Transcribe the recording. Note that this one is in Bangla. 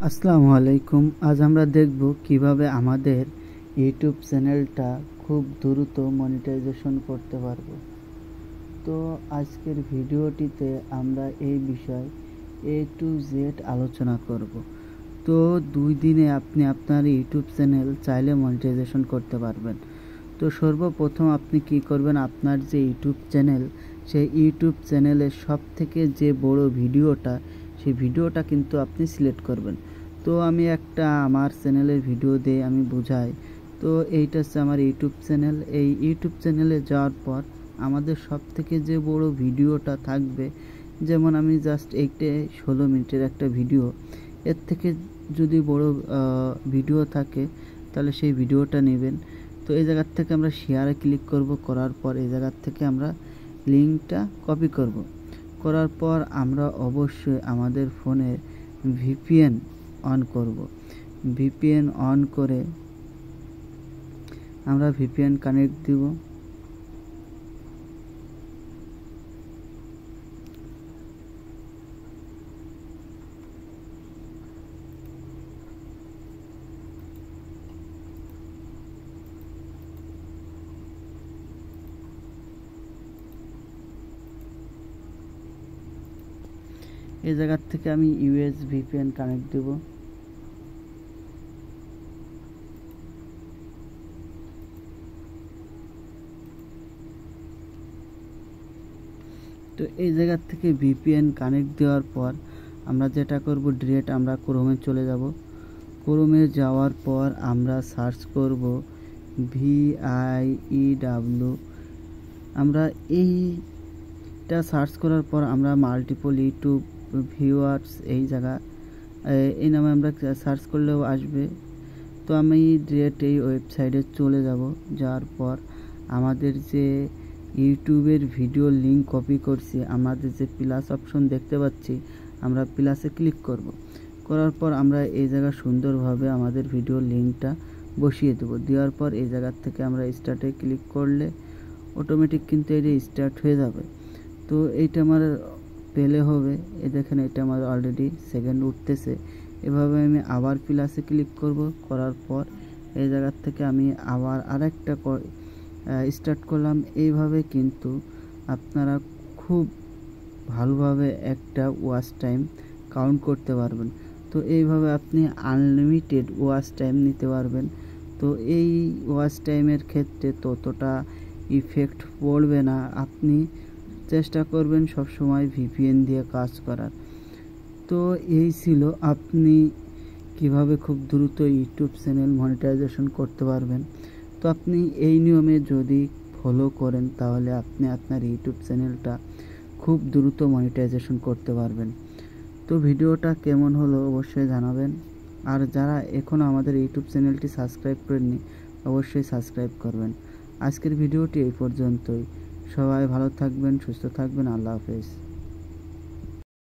আসসালামু আলাইকুম। আজ আমরা দেখব কিভাবে আমাদের ইউটিউব চ্যানেলটা খুব দ্রুত মনিটাইজেশন করতে পারবো। তো আজকের ভিডিওটিতে আমরা এই বিষয় A to Z আলোচনা করব। তো 2 দিনে আপনি আপনার ইউটিউব চ্যানেল চাইলে মনিটাইজেশন করতে পারবেন। তো সর্বপ্রথম আপনি কি করবেন, আপনার যে ইউটিউব চ্যানেল, সেই ইউটিউব চ্যানেলের সবথেকে যে বড় ভিডিওটা, সেই ভিডিওটা কিন্তু আপনি সিলেক্ট করবেন। তো আমি একটা আমার চ্যানেলের ভিডিও দিয়ে আমি বুঝাই। তো এইটা হচ্ছে আমার ইউটিউব চ্যানেল। এই ইউটিউব চ্যানেলে যাওয়ার পর আমাদের সবথেকে যে বড় ভিডিওটা থাকবে, যেমন আমি জাস্ট এইটা 16 মিনিটের একটা ভিডিও, এর থেকে যদি বড় ভিডিও থাকে তাহলে সেই ভিডিওটা নেবেন। তো এই জায়গার থেকে আমরা শেয়ারে ক্লিক করব, করার পর এই জায়গার থেকে আমরা লিঙ্কটা কপি করব। করার পর আমরা অবশ্যই আমাদের ফোনে ভিপিএন অন করব। ভিপিএন অন করে আমরা ভিপিএন কানেক্ট দিব। এই জায়গার থেকে আমি ইউএস ভিপিএন কানেক্ট দেব। তো এই জায়গার থেকে ভিপিএন কানেক্ট দেওয়ার পর আমরা যেটা করব, ডিরেক্ট আমরা ক্রোমে চলে যাব। ক্রোমে যাওয়ার পর আমরা সার্চ করব VIEW। আমরা এইটা সার্চ করার পর আমরা মাল্টিপল ইউটিউব ভিউয়ার্স এই জায়গা এই নামে আমরা সার্চ করলেও আসবে। তো আমি ডিরেক্ট এই ওয়েবসাইটে চলে যাব। যাওয়ার পর আমাদের যে ইউটিউবের ভিডিও লিঙ্ক কপি করছি, আমাদের যে প্লাস অপশন দেখতে পাচ্ছি, আমরা প্লাসে ক্লিক করব। করার পর আমরা এই জায়গা সুন্দরভাবে আমাদের ভিডিও লিঙ্কটা বসিয়ে দেব। দেওয়ার পর এই জায়গার থেকে আমরা স্টার্টে ক্লিক করলে অটোমেটিক কিন্তু এটা স্টার্ট হয়ে যাবে। তো এইটা আমার পেলে হবে, এই দেখেন এটা আমার অলরেডি সেকেন্ড উঠতেছে। এভাবে আমি আবার প্লাসে ক্লিক করব। করার পর এই জায়গার থেকে আমি আবার আরেকটা স্টার্ট করলাম। এইভাবে কিন্তু আপনারা খুব ভালোভাবে একটা ওয়াচ টাইম কাউন্ট করতে পারবেন। তো এইভাবে আপনি আনলিমিটেড ওয়াচ টাইম নিতে পারবেন। তো এই ওয়াচ টাইমের ক্ষেত্রে ততটা ইফেক্ট পড়বে না। আপনি চেষ্টা করবেন সবসময় ভিপিএন দিয়ে কাজ করার। তো এই ছিল আপনি কিভাবে খুব দ্রুত ইউটিউব চ্যানেল মনিটাইজেশন করতে পারবেন। তো আপনি এই নিয়মে যদি ফলো করেন তাহলে আপনি আপনার ইউটিউব চ্যানেলটা খুব দ্রুত মনিটাইজেশন করতে পারবেন। তো ভিডিওটা কেমন হলো অবশ্যই জানাবেন। আর যারা এখনও আমাদের ইউটিউব চ্যানেলটি সাবস্ক্রাইব করেননি অবশ্যই সাবস্ক্রাইব করবেন। আজকের ভিডিওটি এই পর্যন্তই। সবাই ভালো থাকবেন, সুস্থ থাকবেন। আল্লাহ হাফেজ।